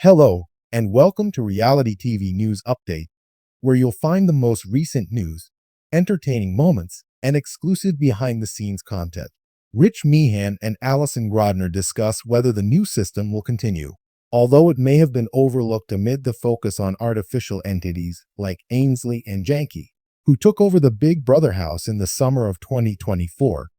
Hello, and welcome to Reality TV News Update, where you'll find the most recent news, entertaining moments, and exclusive behind-the-scenes content. Rich Meehan and Allison Grodner discuss whether the new system will continue. Although it may have been overlooked amid the focus on artificial entities like Ainsley and Janky, who took over the Big Brother house in the summer of 2024,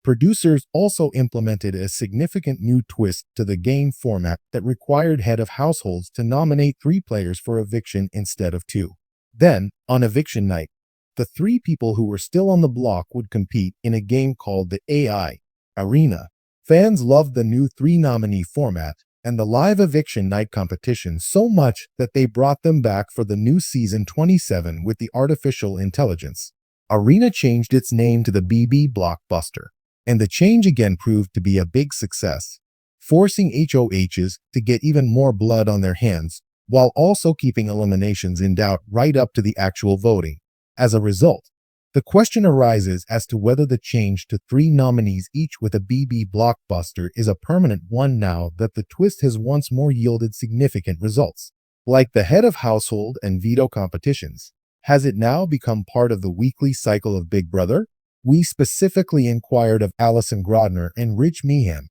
producers also implemented a significant new twist to the game format that required head of households to nominate 3 players for eviction instead of 2. Then, on eviction night, the 3 people who were still on the block would compete in a game called the AI Arena. Fans loved the new 3-nominee format and the live eviction night competition so much that they brought them back for the new season 27 with the artificial intelligence. Arena changed its name to the BB Blockbuster, and the change again proved to be a big success, forcing HOHs to get even more blood on their hands, while also keeping eliminations in doubt right up to the actual voting. As a result, the question arises as to whether the change to 3 nominees each with a BB Blockbuster is a permanent one now that the twist has once more yielded significant results. Like the head of household and veto competitions, has it now become part of the weekly cycle of Big Brother? We specifically inquired of Allison Grodner and Rich Meehan,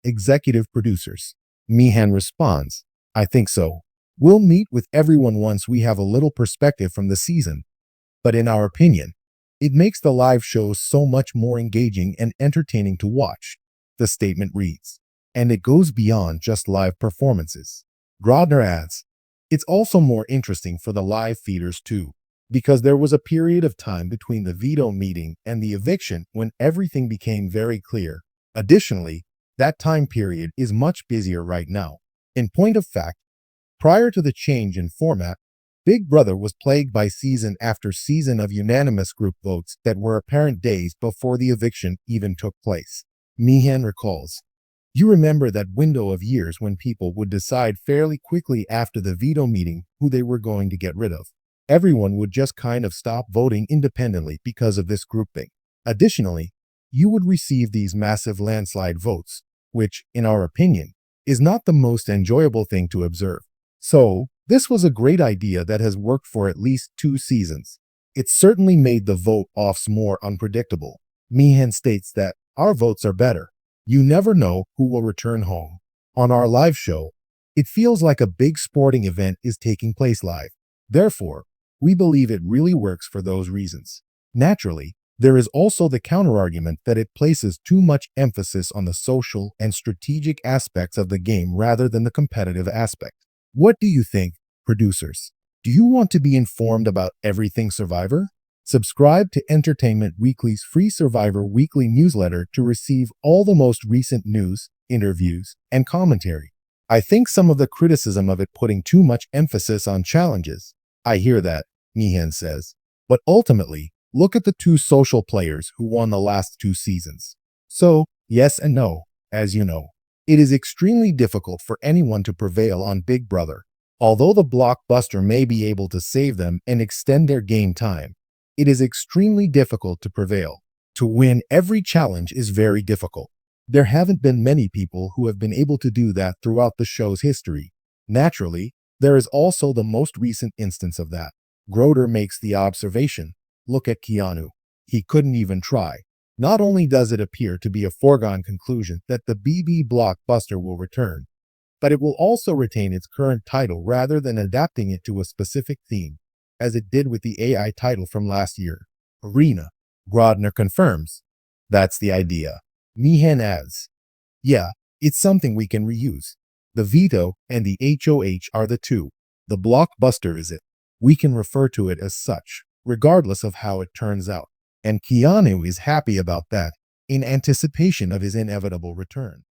executive producers. Meehan responds, "I think so. We'll meet with everyone once we have a little perspective from the season. But in our opinion, it makes the live shows so much more engaging and entertaining to watch." The statement reads, "And it goes beyond just live performances." Grodner adds, "It's also more interesting for the live feeders too, because there was a period of time between the veto meeting and the eviction when everything became very clear. Additionally, that time period is much busier right now. In point of fact, prior to the change in format, Big Brother was plagued by season after season of unanimous group votes that were apparent days before the eviction even took place." Meehan recalls, "You remember that window of years when people would decide fairly quickly after the veto meeting who they were going to get rid of. Everyone would just kind of stop voting independently because of this grouping. Additionally, you would receive these massive landslide votes, which, in our opinion, is not the most enjoyable thing to observe. So, this was a great idea that has worked for at least 2 seasons. It certainly made the vote-offs more unpredictable." Meehan states that, "Our votes are better. You never know who will return home. On our live show, it feels like a big sporting event is taking place live. Therefore, we believe it really works for those reasons. Naturally, there is also the counterargument that it places too much emphasis on the social and strategic aspects of the game rather than the competitive aspect." What do you think, producers? Do you want to be informed about everything Survivor? Subscribe to Entertainment Weekly's free Survivor weekly newsletter to receive all the most recent news, interviews, and commentary. "I think some of the criticism of it putting too much emphasis on challenges." "I hear that," Meehan says. "But ultimately, look at the 2 social players who won the last 2 seasons. So, yes and no, as you know. It is extremely difficult for anyone to prevail on Big Brother. Although the Blockbuster may be able to save them and extend their game time, it is extremely difficult to prevail. To win every challenge is very difficult. There haven't been many people who have been able to do that throughout the show's history. Naturally, there is also the most recent instance of that." Grodner makes the observation, "Look at Keanu. He couldn't even try." Not only does it appear to be a foregone conclusion that the BB Blockbuster will return, but it will also retain its current title rather than adapting it to a specific theme, as it did with the AI title from last year, Arena. Grodner confirms, "That's the idea." Meehan adds, "Yeah, it's something we can reuse. The veto and the HOH are the 2. The Blockbuster is it. We can refer to it as such, regardless of how it turns out. And Keanu is happy about that, in anticipation of his inevitable return."